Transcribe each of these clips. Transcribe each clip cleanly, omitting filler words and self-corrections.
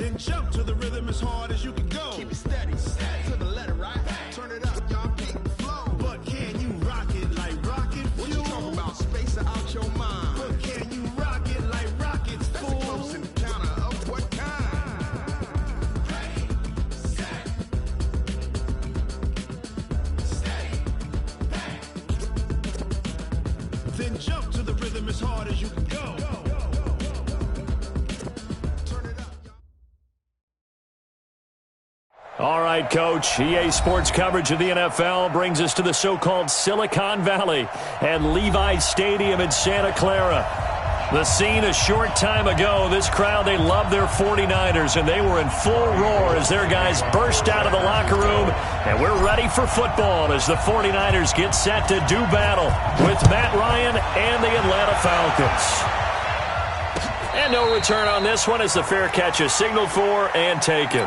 Then jump to the rhythm as hard as you can go. Keep it steady, to the letter, right? Turn it up, y'all, peak flow. But can you rock it like rocket fuel? What you talking about? Space out your mind. But can you rock it like rockets, fool? That's a close encounter of what kind? Ready, set, steady, bang. Then jump to the rhythm as hard as you can go. All right, Coach. EA Sports coverage of the NFL brings us to the so-called Silicon Valley and Levi Stadium in Santa Clara. The scene a short time ago, this crowd, they love their 49ers, and they were in full roar as their guys burst out of the locker room, and we're ready for football as the 49ers get set to do battle with Matt Ryan and the Atlanta Falcons. And no return on this one as the fair catch is signaled for and taken.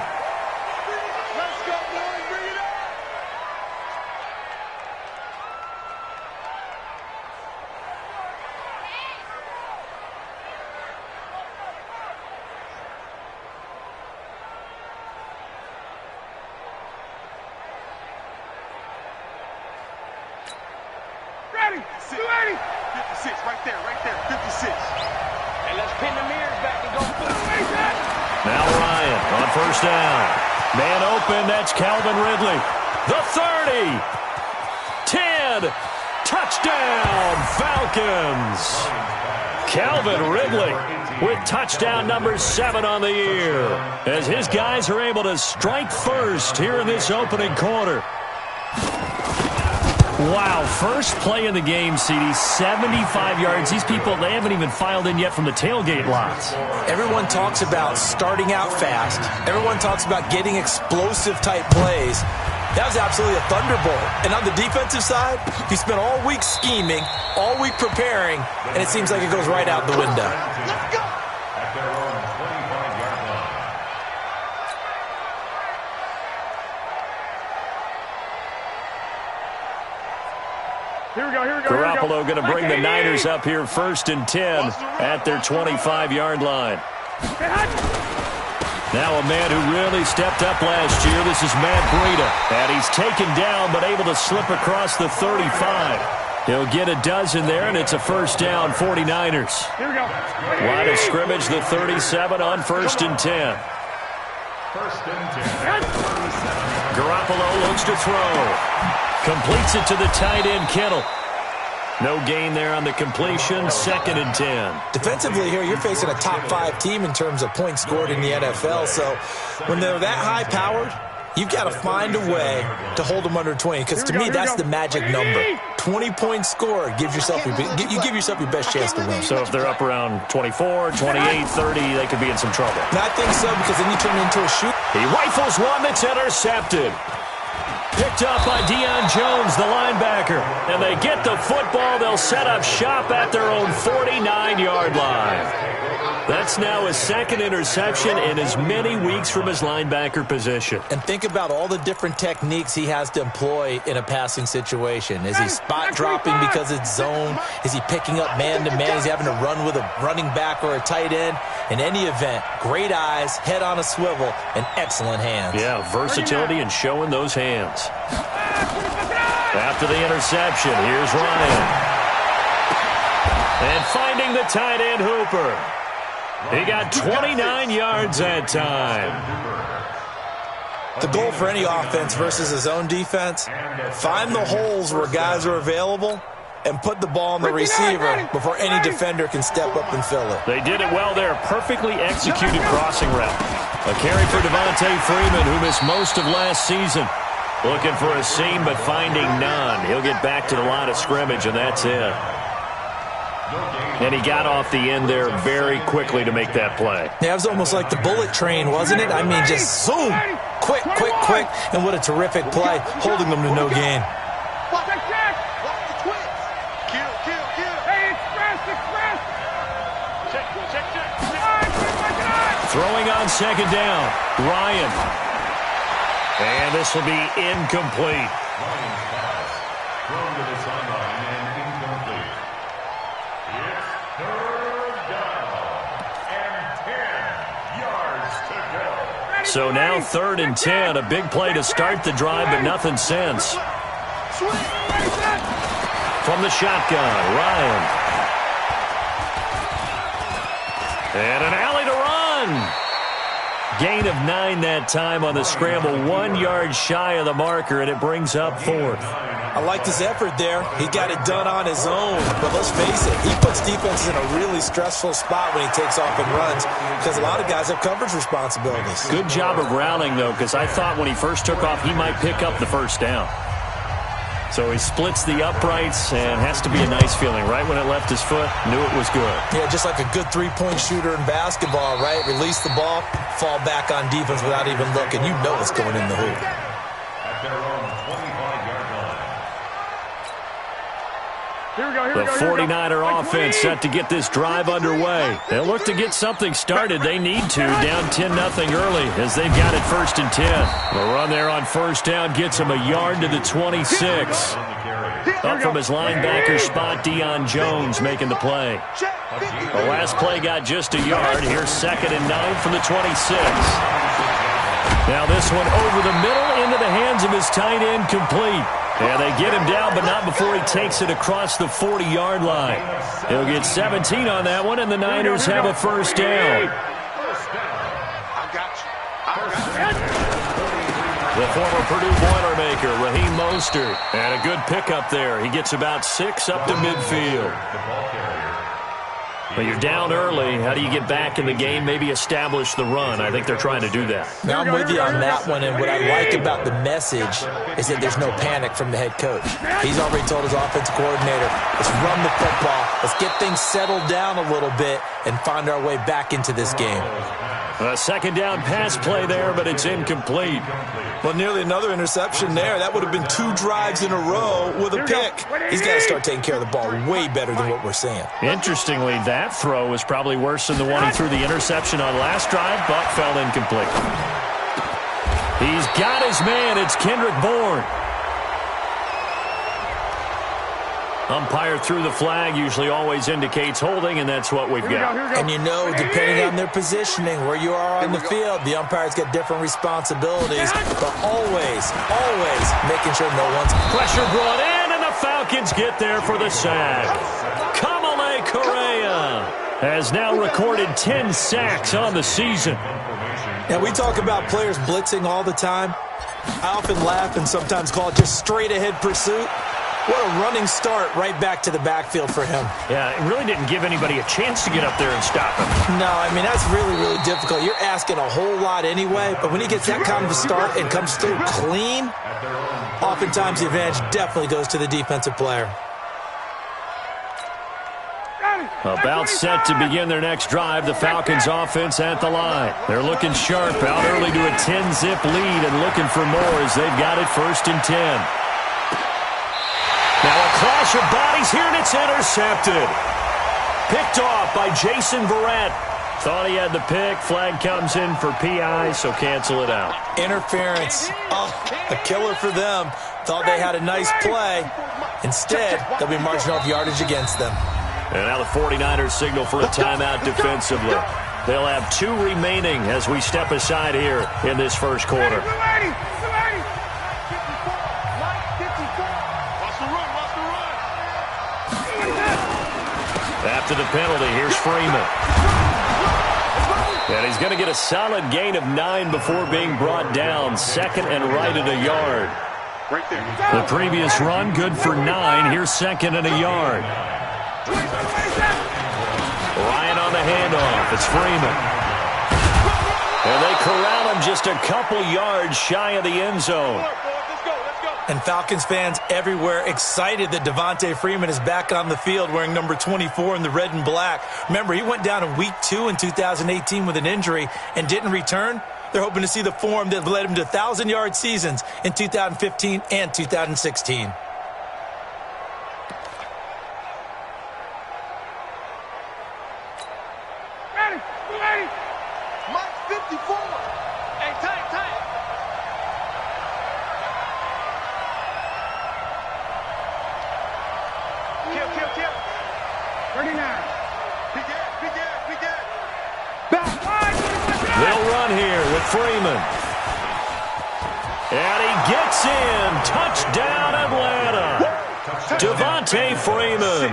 Calvin Ridley, the 30, 10, touchdown, Falcons. Calvin Ridley with touchdown number 7 on the year as his guys are able to strike first here in this opening quarter. Wow, first play in the game, CD, 75 yards. These people, they haven't even filed in yet from the tailgate lots. Everyone talks about starting out fast. Everyone talks about getting explosive-type plays. That was absolutely a thunderbolt. And on the defensive side, he spent all week scheming, all week preparing, and it seems like it goes right out the window. Let's go! Garoppolo going to bring the Niners up here 1st and 10 at their 25-yard line. Now a man who really stepped up last year. This is Matt Breida. And he's taken down but able to slip across the 35. He'll get a dozen there, and it's a first down, 49ers. Here we go. Line of scrimmage, the 37 on 1st and 10. Garoppolo looks to throw. Completes it to the tight end, Kittle. No gain there on the completion, 2nd and 10. Defensively here, you're facing a top 5 team in terms of points scored in the NFL. So when they're that high-powered, you've got to find a way to hold them under 20. Because to me, that's the magic number. 20 points scored gives yourself your best chance to win. So if they're up around 24, 28, 30, they could be in some trouble. And I think so, because then you turn it into a shoot. He rifles one that's intercepted. Picked up by Deion Jones, the linebacker. And they get the football. They'll set up shop at their own 49-yard line. That's now his 2nd interception in as many weeks from his linebacker position. And think about all the different techniques he has to employ in a passing situation. Is he spot dropping because it's zone? Is he picking up man-to-man? Is he having to run with a running back or a tight end? In any event, great eyes, head on a swivel, and excellent hands. Yeah, versatility and showing those hands. After the interception, here's Ryan. And finding the tight end, Hooper. He got 29 yards that time. The goal for any offense versus his own defense, find the holes where guys are available and put the ball on the receiver before any defender can step up and fill it. They did it well there. Perfectly executed crossing route. A carry for Devontae Freeman, who missed most of last season. Looking for a seam, but finding none. He'll get back to the line of scrimmage, and that's it. And he got off the end there very quickly to make that play. Yeah, it was almost like the bullet train, wasn't it? I mean, just zoom, quick, quick, quick. And what a terrific play, holding them to no gain. Throwing on 2nd down, Ryan. And this will be incomplete. Thrown to the sideline and incomplete. It's 3rd down and 10 yards to go. So now 3rd and 10. A big play to start the drive, but nothing since. From the shotgun, Ryan. And an alley to run. Gain of 9 that time on the scramble. 1 yard shy of the marker, and it brings up 4th. I like this effort there. He got it done on his own. But let's face it, he puts defenses in a really stressful spot when he takes off and runs because a lot of guys have coverage responsibilities. Good job of rallying, though, because I thought when he first took off, he might pick up the first down. So he splits the uprights and has to be a nice feeling. Right when it left his foot, knew it was good. Yeah, just like a good three-point shooter in basketball, right? Release the ball, fall back on defense without even looking. You know it's going in the hoop. At their own 25-yard line. The 49er offense set to get this drive underway. They'll look to get something started. They need to. Down 10-0 early as they've got it 1st and 10. The run there on 1st down gets him a yard to the 26. Up from his linebacker spot, Deion Jones making the play. The last play got just a yard. Here's 2nd and 9 from the 26. Now this one over the middle into the hands of his tight end, complete. Yeah, they get him down, but not before he takes it across the 40-yard line. He'll get 17 on that one, and the Niners have a 1st down. The former Purdue Boilermaker, Raheem Mostert. And a good pickup there. He gets about 6 up to midfield. But you're down early. How do you get back in the game? Maybe establish the run. I think they're trying to do that. Now I'm with you on that one, and what I like about the message is that there's no panic from the head coach. He's already told his offensive coordinator, let's run the football, let's get things settled down a little bit, and find our way back into this game. A 2nd down pass play there, but it's incomplete. Well, nearly another interception there. That would have been 2 drives in a row with a pick. He's got to start taking care of the ball way better than what we're seeing. Interestingly, that throw was probably worse than the one he threw the interception on last drive, but fell incomplete. He's got his man. It's Kendrick Bourne. Umpire threw the flag, usually always indicates holding, and that's what we've got. And you know, depending on their positioning, where you are on the field, the umpire's got different responsibilities, but always making sure no one's... Pressure brought in, and the Falcons get there for the sack. Kamale Correa has now recorded 10 sacks on the season. Now, we talk about players blitzing all the time. I often laugh and sometimes call it just straight-ahead pursuit. What a running start right back to the backfield for him. Yeah, it really didn't give anybody a chance to get up there and stop him. No, I mean, that's really, really difficult. You're asking a whole lot anyway, but when he gets that kind of a start and comes through clean, oftentimes the advantage definitely goes to the defensive player. About set to begin their next drive, the Falcons offense at the line. They're looking sharp, out early to a 10-zip lead and looking for more as they've got it 1st and 10. Now a clash of bodies here, and it's intercepted. Picked off by Jason Verrett. Thought he had the pick. Flag comes in for PI, so cancel it out. Interference. Oh, a killer for them. Thought they had a nice play. Instead, they'll be marching off yardage against them. And now the 49ers signal for a timeout defensively. They'll have 2 remaining as we step aside here in this 1st quarter. After the penalty, here's Freeman. And he's going to get a solid gain of 9 before being brought down. 2nd and right at a yard. The previous run, good for 9. Here's 2nd and a yard. Ryan on the handoff. It's Freeman. And they corral him just a couple yards shy of the end zone. And Falcons fans everywhere excited that Devontae Freeman is back on the field wearing number 24 in the red and black. Remember, he went down in week 2 in 2018 with an injury and didn't return. They're hoping to see the form that led him to 1,000-yard seasons in 2015 and 2016. Ready. Mike 54. Hey, tight. Kill. 39. Be good. They'll run here with Freeman. And he gets in. Touchdown, Atlanta. Devontae Freeman,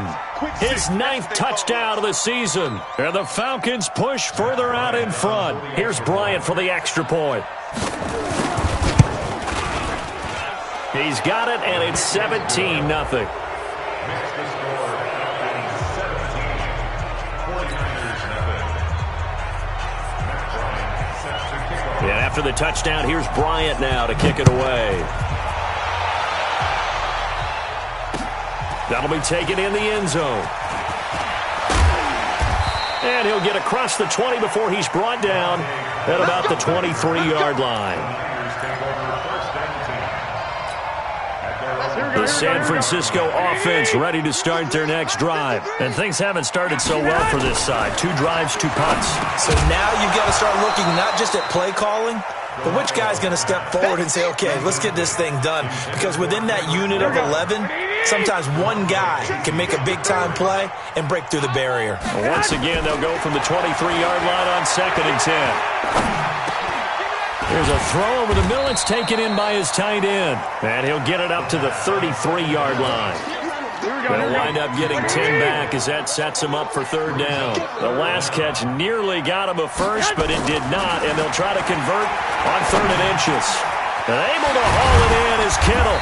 his 9th touchdown of the season. And the Falcons push further out in front. Here's Bryant for the extra point. He's got it, and it's 17-0. And after the touchdown, here's Bryant now to kick it away. That'll be taken in the end zone. And he'll get across the 20 before he's brought down at about the 23-yard line. The San Francisco offense ready to start their next drive. And things haven't started so well for this side. 2 drives, 2 punts. So now you've got to start looking not just at play calling, but which guy's going to step forward and say, okay, let's get this thing done. Because within that unit of 11, sometimes one guy can make a big-time play and break through the barrier. Once again, they'll go from the 23-yard line on 2nd and 10. There's a throw over the middle. It's taken in by his tight end. And he'll get it up to the 33-yard line. They'll wind up getting 10 back as that sets him up for 3rd down. The last catch nearly got him a first, but it did not. And they'll try to convert on 3rd and inches. And able to haul it in is Kittle.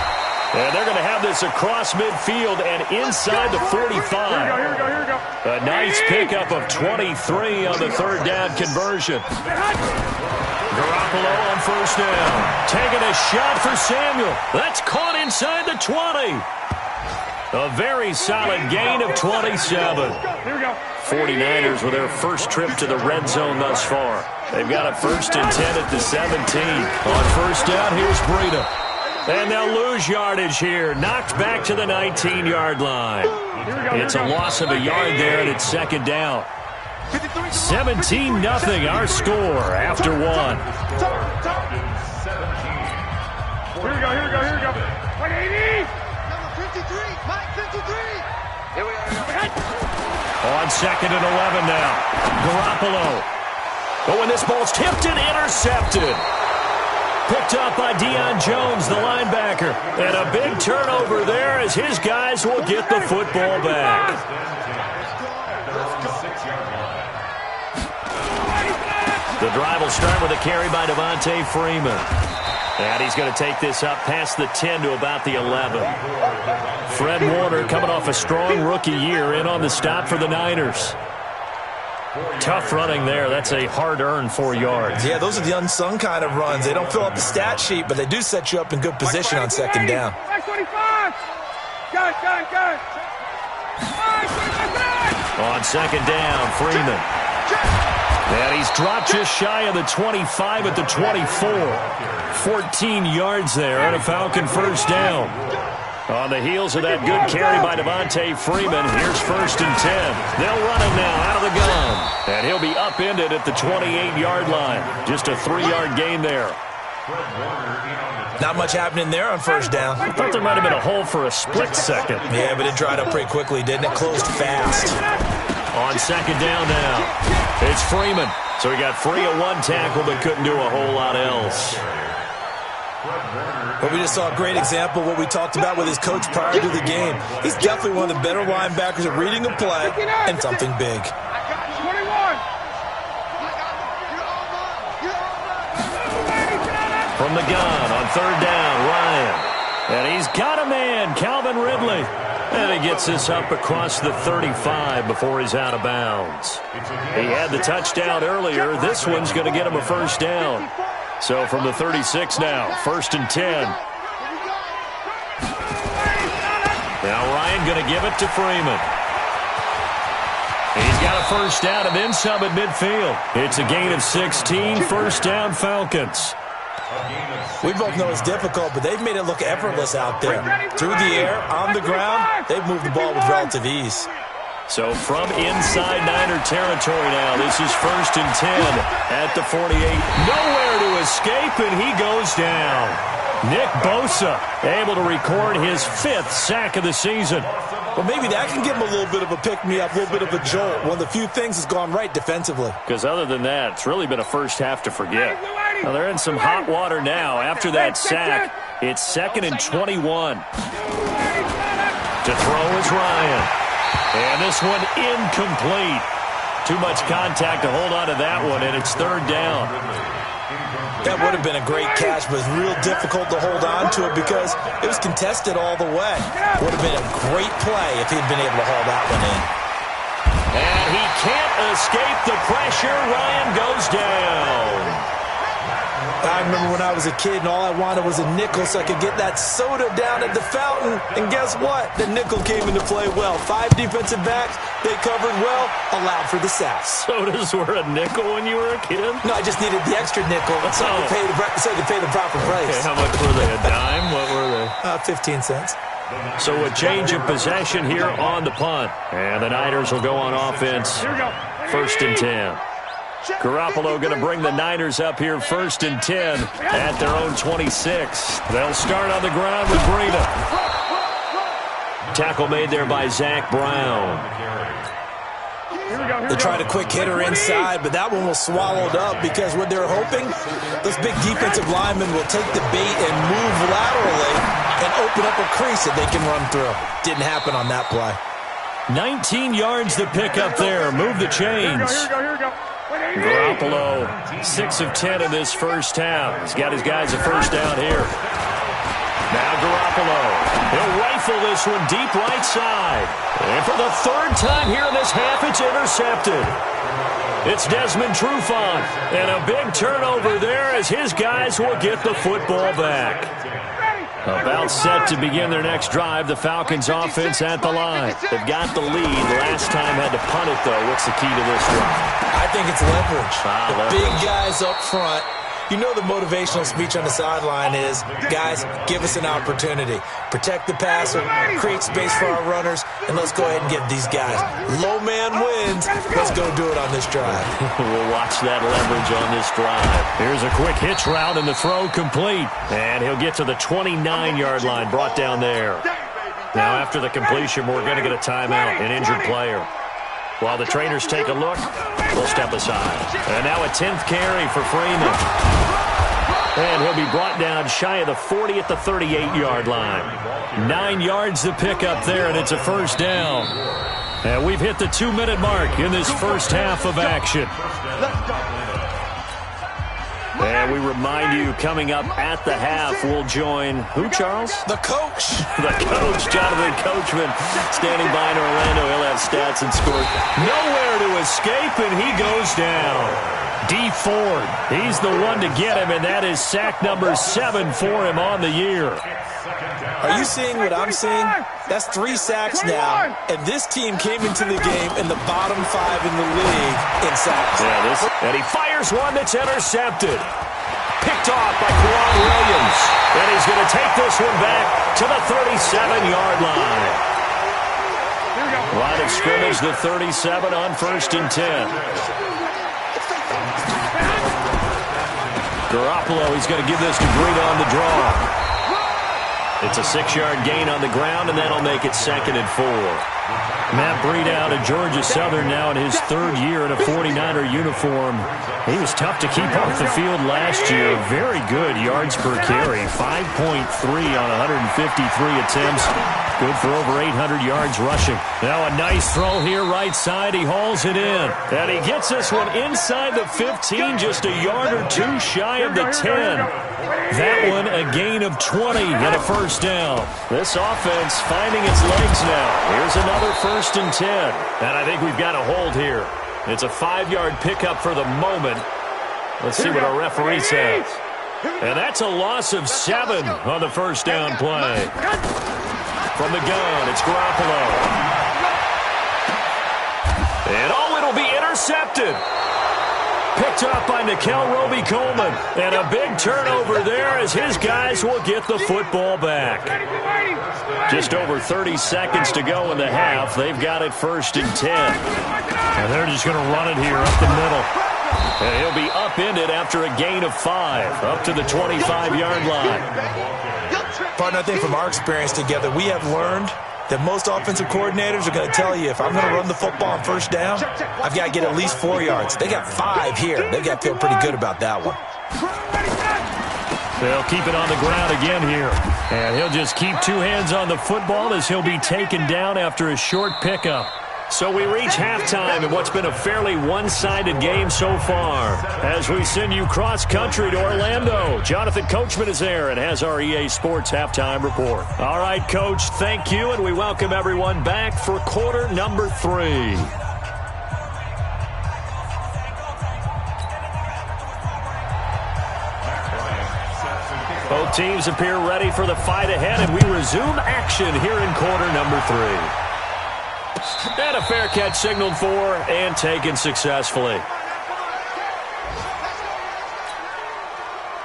And they're going to have this across midfield and inside the 45. Here we go. A nice pickup of 23 on the 3rd down conversion. Garoppolo on 1st down. Taking a shot for Samuel. That's caught inside the 20. A very solid gain of 27. 49ers with their first trip to the red zone thus far. They've got a 1st and 10 at the 17. On 1st down, here's Breida. And they'll lose yardage here. Knocked back to the 19-yard line. It's a loss of a yard there, and it's 2nd down. 17-0 our score after 1. Here we go. 180. Number 53, Mike 53. Here we are. On 2nd and 11 now. Garoppolo. But when this ball's tipped and intercepted. Picked up by Deion Jones, the linebacker. And a big turnover there as his guys will get the football back. The drive will start with a carry by Devontae Freeman. And he's going to take this up past the 10 to about the 11. Fred Warner coming off a strong rookie year in on the stop for the Niners. Tough running there. That's a hard-earned 4 yards. Yeah, those are the unsung kind of runs. They don't fill up the stat sheet, but they do set you up in good position on 2nd down. 25. Got it. On 2nd down, Freeman. And he's dropped just shy of the 25 at the 24. 14 yards there and a Falcon 1st down. On the heels of that good carry by Devontae Freeman, here's 1st and 10. They'll run him now out of the gun. And he'll be upended at the 28-yard line. Just a 3-yard gain there. Not much happening there on 1st down. I thought there might have been a hole for a split second. Yeah, but it dried up pretty quickly, didn't it? Closed fast. On 2nd down now, it's Freeman. So he got free of 1 tackle but couldn't do a whole lot else. But we just saw a great example of what we talked about with his coach prior to the game. He's definitely one of the better linebackers at reading a play and something big. 21. From the gun on 3rd down, Ryan. And he's got a man, Calvin Ridley. And he gets this up across the 35 before he's out of bounds. He had the touchdown earlier. This one's going to get him a 1st down. So from the 36 now, 1st and 10. Now Ryan going to give it to Freeman. He's got a 1st down and then some at midfield. It's a gain of 16, 1st down Falcons. We both know it's difficult, but they've made it look effortless out there. Through the air, on the ground, they've moved the ball with relative ease. So from inside Niner territory now, this is 1st and 10 at the 48. Nowhere to escape, and he goes down. Nick Bosa able to record his 5th sack of the season. Well, maybe that can give him a little bit of a pick-me-up, a little bit of a jolt. One of the few things that's gone right defensively. Because other than that, it's really been a first half to forget. Well, they're in some hot water now. After that sack, it's 2nd and 21. To throw is Ryan. And this one incomplete. Too much contact to hold on to that one, and it's 3rd down. That would have been a great catch, but it's real difficult to hold on to it because it was contested all the way. Would have been a great play if he'd been able to haul that one in. And he can't escape the pressure. Ryan goes down. I remember when I was a kid and all I wanted was a nickel so I could get that soda down at the fountain. And guess what? The nickel came into play well. 5 defensive backs, they covered well, allowed for the sacks. Sodas were a nickel when you were a kid? No, I just needed the extra nickel so I could pay the proper price. Okay, how much were they? A dime? What were they? 15 cents. So a change of possession here on the punt. And the Niners will go on offense. 1st and 10. Garoppolo going to bring the Niners up here 1st and 10 at their own 26. They'll start on the ground with Breida. Tackle made there by Zach Brown. They tried a quick hitter inside, but that one was swallowed up because what they're hoping, those big defensive linemen will take the bait and move laterally and open up a crease that they can run through. Didn't happen on that play. 19 yards to pick up there. Move the chains. Here we go. Garoppolo, 6 of 10 in this first half. He's got his guys a first down here. Now Garoppolo. He'll rifle this one deep right side. And for the 3rd time here in this half, it's intercepted. It's Desmond Trufant. And a big turnover there as his guys will get the football back. About set to begin their next drive. The Falcons offense at the line. They've got the lead. Last time had to punt it, though. What's the key to this drive? I think it's leverage. Leverage. Big guys up front. You know the motivational speech on the sideline is, guys, give us an opportunity. Protect the passer, create space for our runners, and let's go ahead and get these guys. Low man wins. Let's go do it on this drive. We'll watch that leverage on this drive. Here's a quick hitch route, and the throw complete. And he'll get to the 29-yard line, brought down there. Now, after the completion, we're going to get a timeout, an injured player. While the trainers take a look, we'll step aside. And now a 10th carry for Freeman. And he'll be brought down shy of the 40 at the 38-yard line. 9 yards to pick up there, and it's a first down. And we've hit the 2-minute mark in this first half of action. And we remind you, coming up at the half, we'll join who, Charles? The coach. The coach, Jonathan Coachman, standing by in Orlando. He'll have stats and scores. Nowhere to escape, and he goes down. D. Ford, he's the one to get him, and that is sack number 7 for him on the year. Are you seeing what I'm seeing? That's 3 sacks now, and this team came into the game in the bottom 5 in the league in sacks. Yeah, and he fires one that's intercepted. Picked off by Kwan Williams. And he's going to take this one back to the 37-yard line. Line of scrimmage, the 37 on 1st and 10. Garoppolo, he's going to give this to Breida on the draw. It's a 6-yard gain on the ground, and that'll make it 2nd and 4. Matt Breida out of Georgia Southern now in his 3rd year in a 49er uniform. He was tough to keep off the field last year. Very good yards per carry. 5.3 on 153 attempts. Good for over 800 yards rushing. Now a nice throw here right side. He hauls it in. And he gets this one inside the 15, just a yard or 2 shy of the 10. That one a gain of 20 and a first down. This offense finding its legs now. Here's another 1st and 10. And I think we've got a hold here. It's a 5-yard pickup for the moment. Let's see what our referee says. And that's a loss of 7 on the first down play. From the gun, it's Garoppolo. And it'll be intercepted. Picked up by Nickel Roby-Coleman. And a big turnover there as his guys will get the football back. Just over 30 seconds to go in the half. They've got it 1st and 10. And they're just going to run it here up the middle. And he'll be upended after a gain of 5, up to the 25-yard line. Partner, I think from our experience together, we have learned that most offensive coordinators are going to tell you, if I'm going to run the football on 1st down, I've got to get at least 4 yards. They got 5 here. They've got to feel pretty good about that one. They'll keep it on the ground again here. And he'll just keep two hands on the football as he'll be taken down after a short pickup. So we reach halftime in what's been a fairly one-sided game so far. As we send you cross-country to Orlando, Jonathan Coachman is there and has our EA Sports halftime report. All right, Coach, thank you, and we welcome everyone back for quarter number 3. Both teams appear ready for the fight ahead, and we resume action here in quarter number 3. And a fair catch signaled for and taken successfully.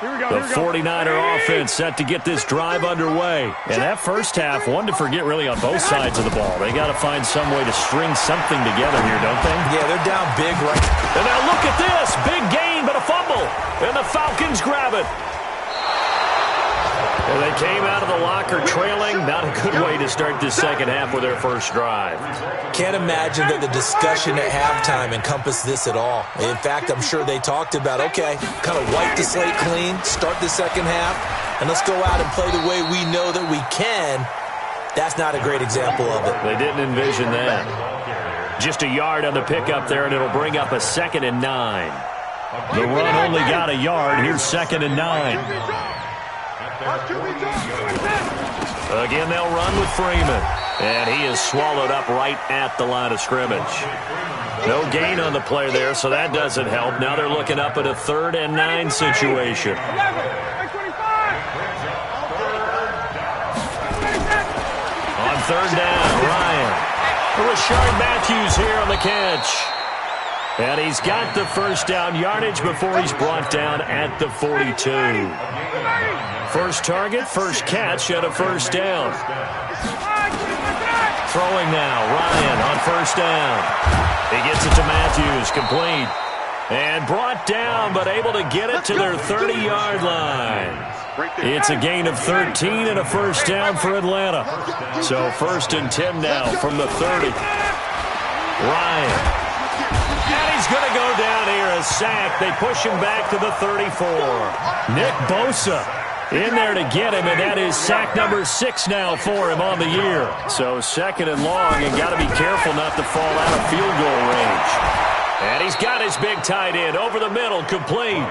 The 49er offense set to get this drive underway. And that first half, one to forget really on both sides of the ball. They got to find some way to string something together here, don't they? Yeah, they're down big right. And now look at this. Big gain, but a fumble. And the Falcons grab it. And they came out of the locker trailing. Not a good way to start this second half with their first drive. Can't imagine that the discussion at halftime encompassed this at all. In fact, I'm sure they talked about, okay, kind of wipe the slate clean, start the second half, and let's go out and play the way we know that we can. That's not a great example of it. They didn't envision that. Just a yard on the pickup there, and it'll bring up a 2nd and 9. The run only got a yard. Here's 2nd and 9. Again, they'll run with Freeman. And he is swallowed up right at the line of scrimmage. No gain on the play there, so that doesn't help. Now they're looking up at a 3rd and 9 situation. On 3rd down, Ryan. Rashard Matthews here on the catch. And he's got the first down yardage before he's brought down at the 42. First target, first catch, and a first down. Throwing now, Ryan on first down. He gets it to Matthews, complete. And brought down, but able to get it to their 30-yard line. It's a gain of 13 and a first down for Atlanta. So 1st and 10 now from the 30. Ryan. And he's going to go down here, a sack. They push him back to the 34. Nick Bosa in there to get him, and that is sack number 6 now for him on the year. So 2nd and long, and got to be careful not to fall out of field goal range. And he's got his big tight end over the middle, complete.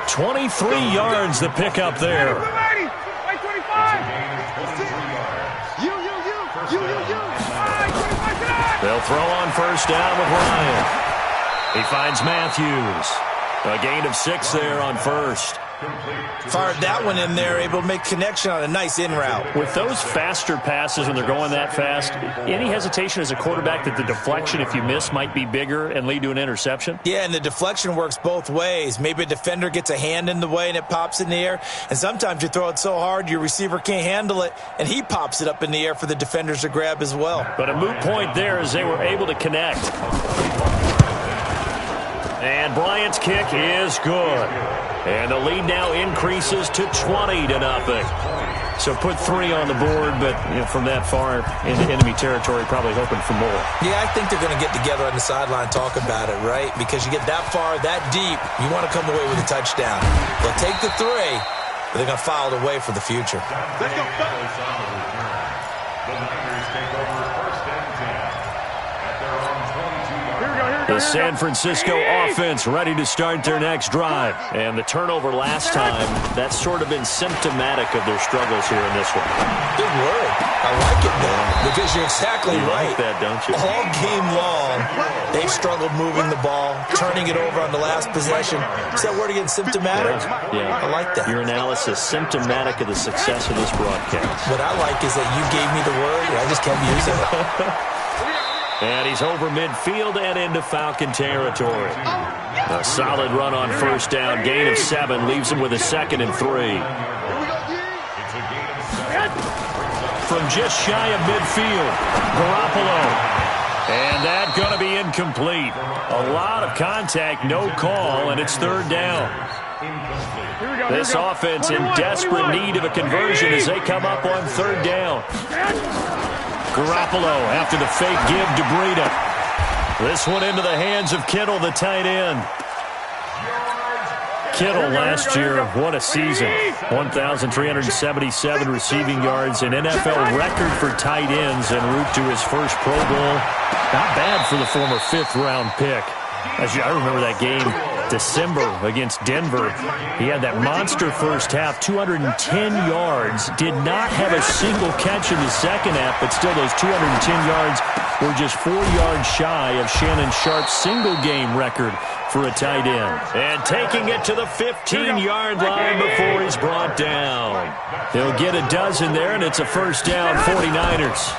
23 yards to pick up there. They'll throw on first down with Ryan. He finds Matthews. A gain of 6 there on first. Fired that one in there, able to make connection on a nice in route. With those faster passes when they're going that fast, any hesitation as a quarterback that the deflection, if you miss, might be bigger and lead to an interception? Yeah, and the deflection works both ways. Maybe a defender gets a hand in the way and it pops in the air. And sometimes you throw it so hard your receiver can't handle it, and he pops it up in the air for the defenders to grab as well. But a moot point there as they were able to connect. And Bryant's kick is good. And the lead now increases to 20-0. So put 3 on the board, but from that far into enemy territory, probably hoping for more. Yeah, I think they're going to get together on the sideline, talk about it, right? Because you get that far, that deep, you want to come away with a touchdown. They'll take the 3, but they're going to file it away for the future. Let's go. The Niners take over 1st and 10 at their own 22-yard. The San Francisco offense ready to start their next drive. And the turnover last time, that's sort of been symptomatic of their struggles here in this one. Good word. I like it, though, because you're exactly right. Like that, don't you? All game long, they've struggled moving the ball, turning it over on the last possession. Is that word again, symptomatic? Yeah. I like that. Your analysis, symptomatic of the success of this broadcast. What I like is that you gave me the word, and I just kept using it. And he's over midfield and into Falcon territory. A solid run on first down. Gain of 7 leaves him with a 2nd and 3. From just shy of midfield, Garoppolo. And that's going to be incomplete. A lot of contact, no call, and it's 3rd down. This offense in desperate need of a conversion as they come up on 3rd down. Garoppolo after the fake give to Breida. This one into the hands of Kittle, the tight end. Kittle last year, what a season. 1,377 receiving yards, an NFL record for tight ends en route to his first Pro Bowl. Not bad for the former fifth-round pick. I remember that game, December against Denver. He had that monster first half, 210 yards. Did not have a single catch in the second half, but still those 210 yards were just 4 yards shy of Shannon Sharp's single-game record for a tight end. And taking it to the 15-yard line before he's brought down. He'll get a dozen there, and it's a first down, 49ers.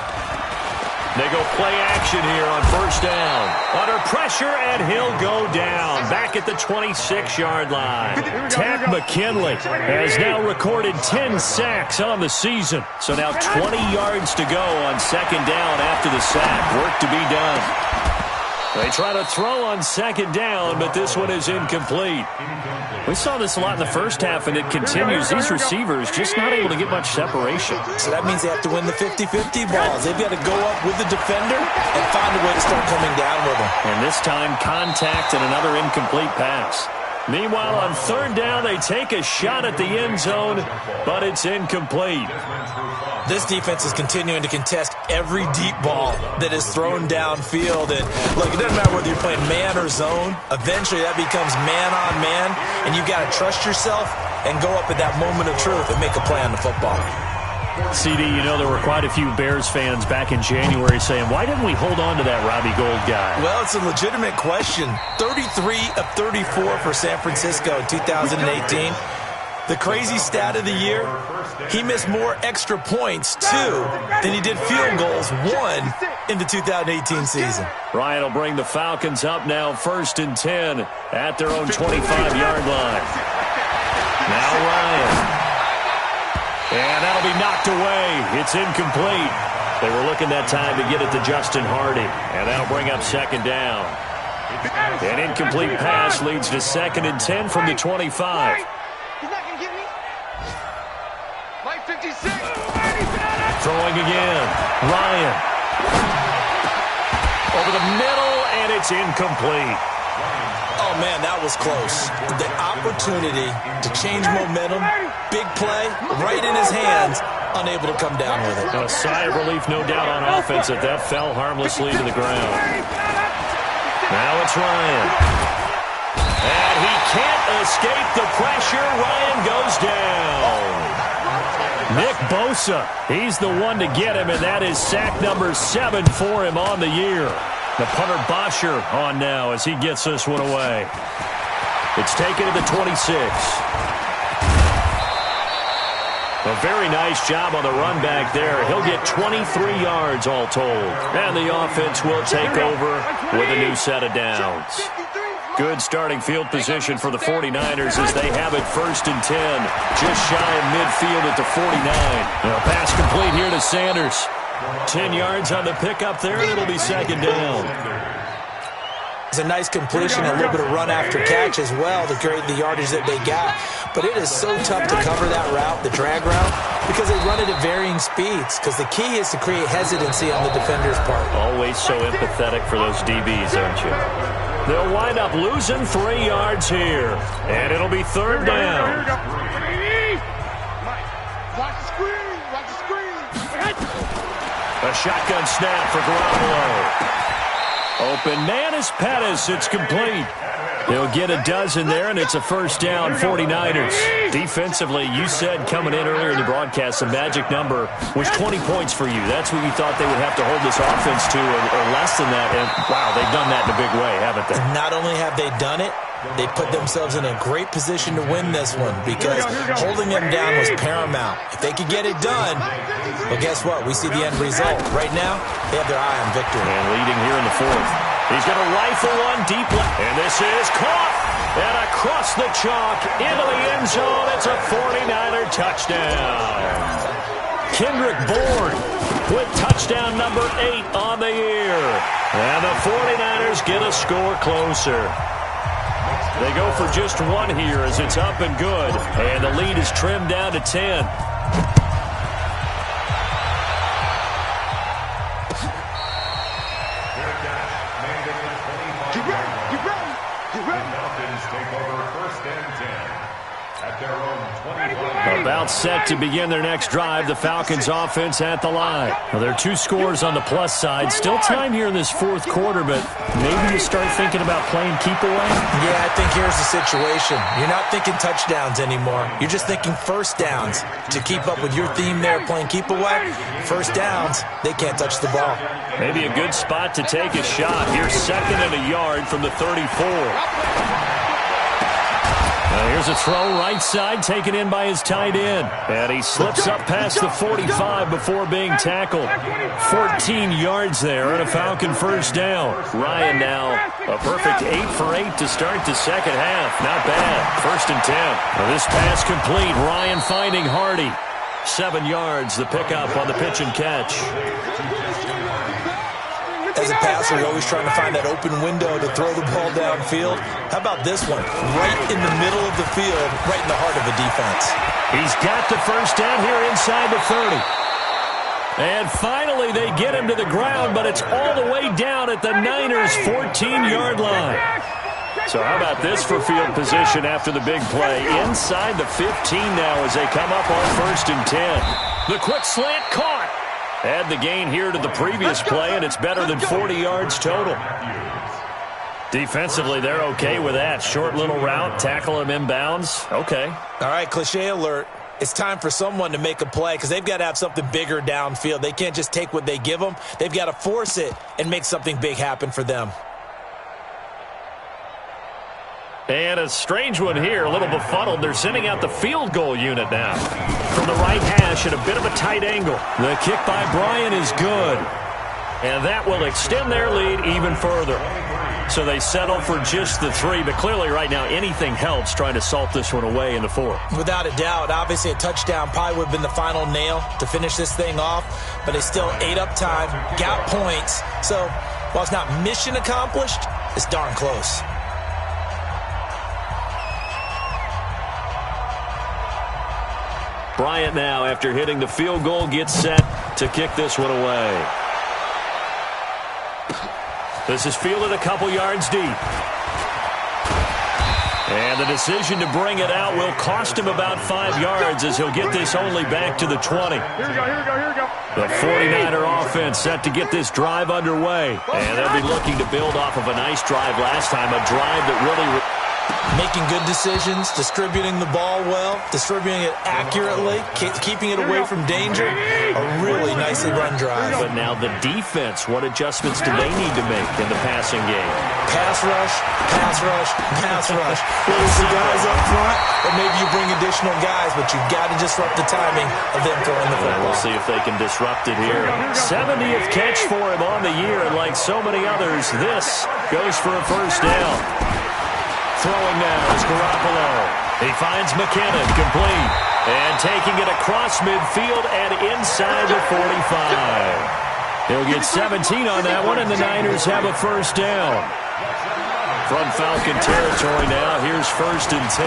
They go play action here on first down. Under pressure, and he'll go down. Back at the 26-yard line. Takk McKinley has now recorded 10 sacks on the season. So now 20 yards to go on second down after the sack. Work to be done. They try to throw on second down, but this one is incomplete. We saw this a lot in the first half, and it continues. These receivers just not able to get much separation. So that means they have to win the 50-50 balls. They've got to go up with the defender and find a way to start coming down with them. And this time, contact and another incomplete pass. Meanwhile, on third down, they take a shot at the end zone, but it's incomplete. This defense is continuing to contest every deep ball that is thrown downfield. And, look, it doesn't matter whether you're playing man or zone. Eventually, that becomes man-on-man, and you've got to trust yourself and go up at that moment of truth and make a play on the football. CD, you know there were quite a few Bears fans back in January saying, why didn't we hold on to that Robbie Gould guy? Well, it's a legitimate question. 33 of 34 for San Francisco in 2018. The crazy stat of the year, he missed more extra points, 2, than he did field goals, 1, in the 2018 season. Ryan will bring the Falcons up now, 1st and 10 at their own 25-yard line. Now Ryan. And that'll be knocked away. It's incomplete. They were looking that time to get it to Justin Hardy. And that'll bring up second down. An incomplete pass leads to 2nd and 10 from the 25. He's not going to get me. My 56. Throwing again. Ryan. Over the middle, and it's incomplete. Oh, man, that was close. The opportunity to change momentum, big play, right in his hands, unable to come down with it. A sigh of relief, no doubt, on offense that fell harmlessly to the ground. Now it's Ryan. And he can't escape the pressure. Ryan goes down. Nick Bosa, he's the one to get him, and that is sack number 7 for him on the year. The punter Bosher on now as he gets this one away. It's taken to the 26. A very nice job on the run back there. He'll get 23 yards all told. And the offense will take over with a new set of downs. Good starting field position for the 49ers as they have it 1st and 10. Just shy of midfield at the 49. A pass complete here to Sanders. 10 yards on the pickup there, and it'll be second down. It's a nice completion, a little bit of run after catch as well to create the yardage that they got. But it is so tough to cover that route, the drag route, because they run it at varying speeds. Because the key is to create hesitancy on the defender's part. Always so empathetic for those DBs, aren't you? They'll wind up losing 3 yards here. And it'll be third down. Watch the screen. Watch the screen. A shotgun snap for Garoppolo. Open man is Pettis. It's complete. He'll get a dozen there, and it's a first down, 49ers. Defensively, you said coming in earlier in the broadcast, the magic number was 20 points for you. That's what you thought they would have to hold this offense to, or less than that. And, wow, they've done that in a big way, haven't they? Not only have they done it, they put themselves in a great position to win this one because holding them down was paramount. If they could get it done, well, guess what? We see the end result. Right now, they have their eye on victory. And leading here in the 4th. He's going to rifle one deep left. And this is caught. And across the chalk into the end zone. It's a 49er touchdown. Kendrick Bourne with touchdown number 8 on the year. And the 49ers get a score closer. They go for just one here as it's up and good. And the lead is trimmed down to 10. Falcons take over 1st and 10. their own 25. About set to begin their next drive. The Falcons offense at the line. Well, there are 2 scores on the plus side. Still time here in this fourth quarter, but maybe you start thinking about playing keep away? Yeah, I think here's the situation. You're not thinking touchdowns anymore. You're just thinking first downs. To keep up with your theme there, playing keep away, first downs, they can't touch the ball. Maybe a good spot to take a shot. Here's 2nd and a yard from the 34. Here's a throw right side taken in by his tight end. And he slips up past the 45 before being tackled. 14 yards there and a Falcon first down. Ryan now a perfect 8 for 8 to start the second half. Not bad. 1st and 10. Well, this pass complete. Ryan finding Hardy. 7 yards, the pickup on the pitch and catch. As a passer, you're always trying to find that open window to throw the ball downfield. How about this one? Right in the middle of the field, right in the heart of the defense. He's got the first down here inside the 30. And finally, they get him to the ground, but it's all the way down at the Niners' 14-yard line. So how about this for field position after the big play? Inside the 15 now as they come up on 1st and 10. The quick slant caught. Add the gain here to the previous play, and it's better than 40 yards total. Defensively, they're okay with that. Short little route, tackle him inbounds. Okay. All right, cliche alert. It's time for someone to make a play because they've got to have something bigger downfield. They can't just take what they give them. They've got to force it and make something big happen for them. And a strange one here, a little befuddled. They're sending out the field goal unit now. From the right hash at a bit of a tight angle. The kick by Bryant is good. And that will extend their lead even further. So they settle for just the 3, but clearly right now anything helps trying to salt this one away in the 4th. Without a doubt, obviously a touchdown probably would have been the final nail to finish this thing off, but they still ate up time, got points. So while it's not mission accomplished, it's darn close. Bryant now, after hitting the field goal, gets set to kick this one away. This is fielded a couple yards deep. And the decision to bring it out will cost him about 5 yards as he'll get this only back to the 20. Here we go. The 49er offense set to get this drive underway. And they'll be looking to build off of a nice drive last time, a drive that really... Making good decisions, distributing the ball well, distributing it accurately, keeping it away from danger. A really nicely run drive. But now the defense, what adjustments do they need to make in the passing game? Pass rush, pass rush, pass rush. Whether it's the guys up front or maybe you bring additional guys, but you've got to disrupt the timing of them throwing the football. We'll see if they can disrupt it here. 70th catch for him on the year, and like so many others, this goes for a first down. Throwing now is Garoppolo. He finds McKinnon, complete. And taking it across midfield and inside the 45. He'll get 17 on that one, and the Niners have a first down. From Falcon territory now, here's 1st and 10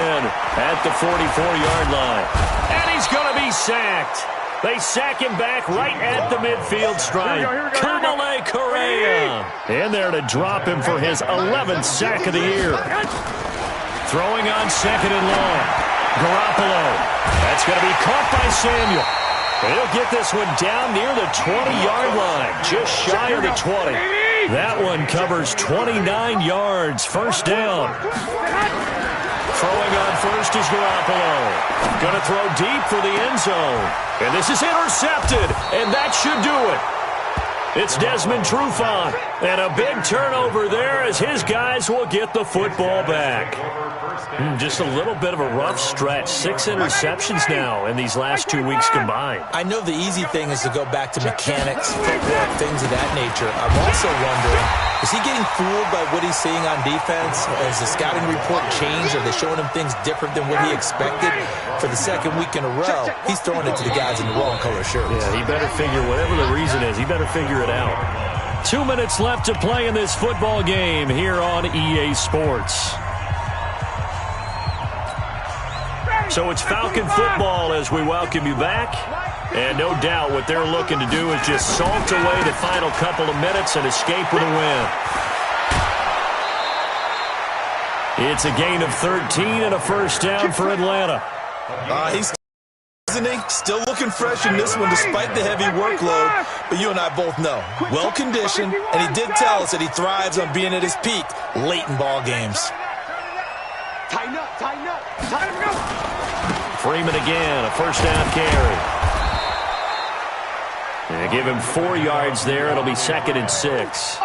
at the 44-yard line. And he's going to be sacked. They sack him back right at the midfield stripe. Kamale Correa in there to drop him for his 11th sack of the year. Throwing on 2nd and long. Garoppolo. That's going to be caught by Samuel. He'll get this one down near the 20-yard line, just shy of the 20. That one covers 29 yards. First down. Throwing on first is Garoppolo. Going to throw deep for the end zone. And this is intercepted, and that should do it. It's Desmond Trufant, and a big turnover there as his guys will get the football back. Just a little bit of a rough stretch. 6 interceptions now in these last 2 weeks combined. I know the easy thing is to go back to mechanics, footwork, things of that nature. I'm also wondering, is he getting fooled by what he's seeing on defense? Has the scouting report changed? Are they showing him things different than what he expected? For the 2nd week in a row, he's throwing it to the guys in the wrong color shirts. Yeah, he better figure, whatever the reason is, he better figure it out. 2 minutes left to play in this football game here on EA Sports. So it's Falcon football as we welcome you back. And no doubt what they're looking to do is just salt away the final couple of minutes and escape with a win. It's a gain of 13 and a first down for Atlanta. He's isn't he? Still looking fresh in this one despite the heavy workload. But you and I both know, well-conditioned, and he did tell us that he thrives on being at his peak late in ball games. Tighten up, tighten up, tighten up. Freeman again, a first down carry. They give him 4 yards there. It'll be 2nd and 6.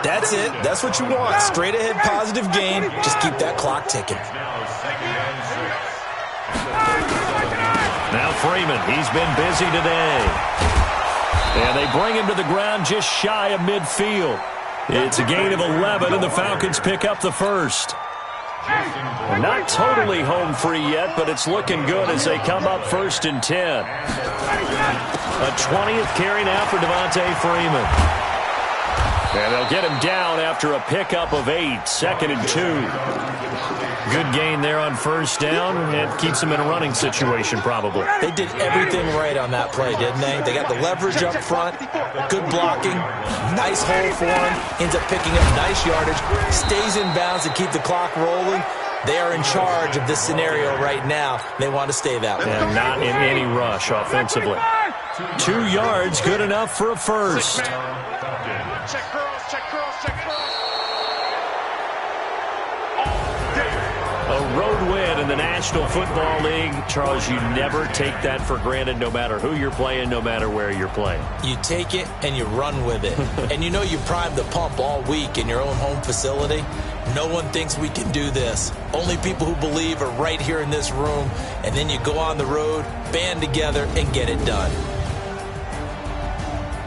That's it. That's what you want. Straight ahead positive gain. Just keep that clock ticking. Now Freeman, he's been busy today. And they bring him to the ground just shy of midfield. It's a gain of 11, and the Falcons pick up the first. Not totally home free yet, but it's looking good as they come up 1st and 10. A 20th carry now for Devontae Freeman. And they'll get him down after a pickup of 8, 2nd and 2. Good gain there on 1st down, and keeps him in a running situation probably. They did everything right on that play, didn't they? They got the leverage up front, good blocking, nice hole for him, ends up picking up nice yardage, stays in bounds to keep the clock rolling. They are in charge of this scenario right now. They want to stay that way. And not in any rush offensively. 2 yards, good enough for a first. Check girls, check girls, check girls. A road win in the National Football League. Charles, you never take that for granted no matter who you're playing, no matter where you're playing. You take it and you run with it. And you know you primed the pump all week in your own home facility. No one thinks we can do this. Only people who believe are right here in this room. And then you go on the road, band together, and get it done.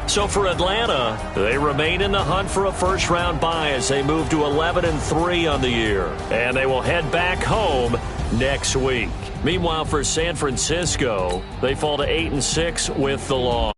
So for Atlanta, they remain in the hunt for a first-round bye as they move to 11-3 on the year. And they will head back home next week. Meanwhile, for San Francisco, they fall to 8-6 with the loss.